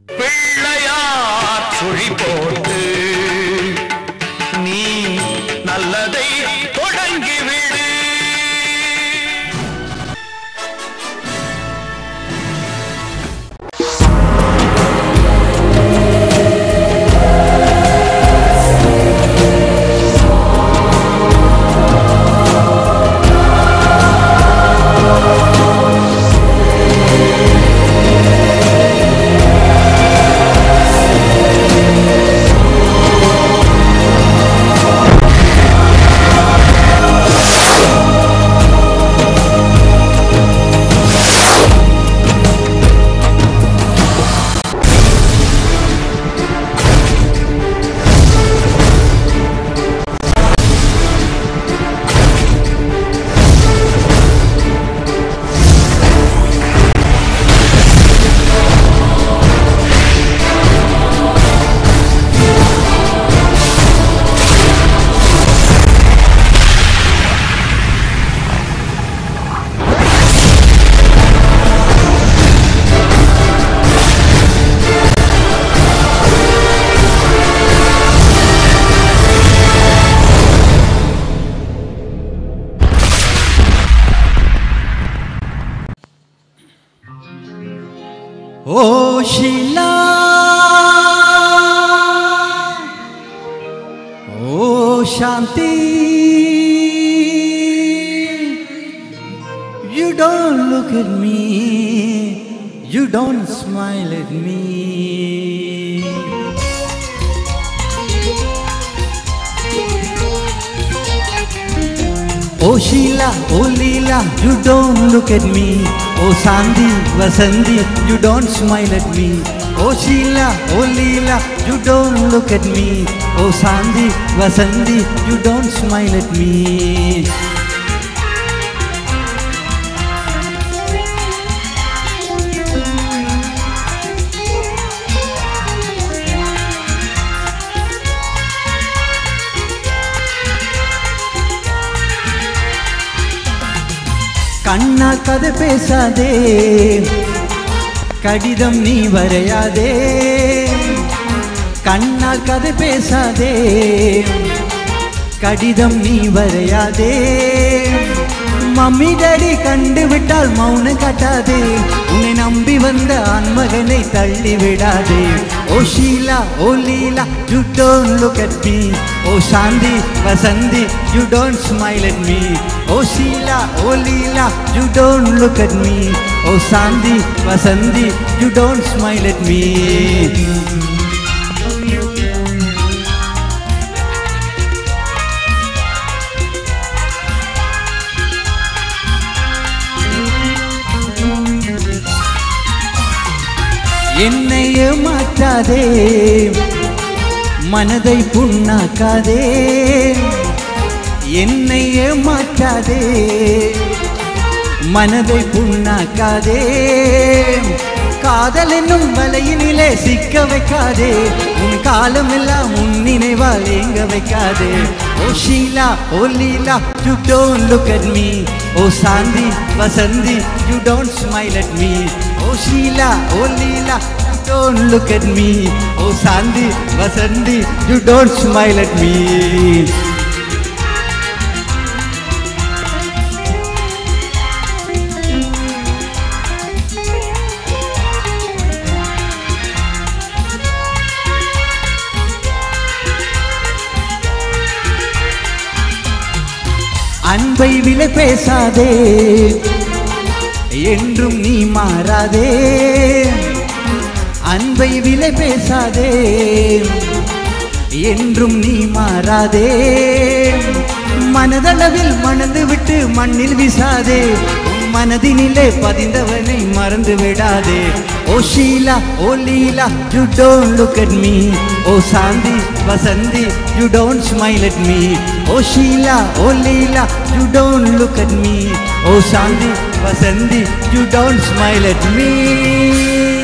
பிள்ளையார் சுழி போட்டு நீ நல்லதை தொடங்கிவிடு. Oh Sheila, oh Shanti, you don't look at me, you don't smile at me. Oh Sheila, oh Leela, you don't look at me. Oh Sandhi, Vasanthi, you don't smile at me. Oh Sheila, oh Leela, you don't look at me. Oh Sandhi, Vasanthi, you don't smile at me. கண்ணால் கதை பேசாதே, கடிதம் நீ வரையாதே. கண்ணால் கதை பேசாதே, கடிதம் நீ வரையாதே. மம்மி டாடி கண்டு விட்டால் மௌனம் காட்டாதே. உன்னை நம்பி வந்த ஆண்மகனை தள்ளி விடாதே. ஓ ஷீலா, ஓ லீலா, you don't look at me. Oh Shanti, Vasanthi, you don't smile at me. Oh Sheila, oh Leela, you don't look at me. Oh Shanti, Vasanthi, you don't smile at me. என்னை ஏமாற்றாதே, மனதை புண்ணாக்காதே. என்னை ஏமாற்றாதே, மனதை புண்ணாக்காதே. காதல் என்னும் வலையினிலே சிக்க வைக்காதே. உன் காலமெல்லாம் உன் நினைவால் ஏங்க வைக்காதே. ஓ ஷீலா, ஓ லீலா, you don't look at me. Oh Sandhi, Vasanthi, you don't smile at me. Oh Sheila, oh Leela, you don't look at me. Oh Sandhi, Vasanthi, you don't smile at me. அன்பை விலை பேசாதே, என்றும் நீ மாறாதே. அன்பை விலை பேசாதே, என்றும் நீ மாறாதே. மனதளவில் மணந்து விட்டு மண்ணில் வீசாதே. மனதினிலே பதிந்தவனை மறந்து விடாதே. ஓ ஷீலா, ஓ லீலா, you don't look at me. Oh Sandhi, Vasanthi, you don't smile at me. Oh Sheila, oh Leela, you don't look at me. Oh Sandhi, Vasanthi, you don't smile at me.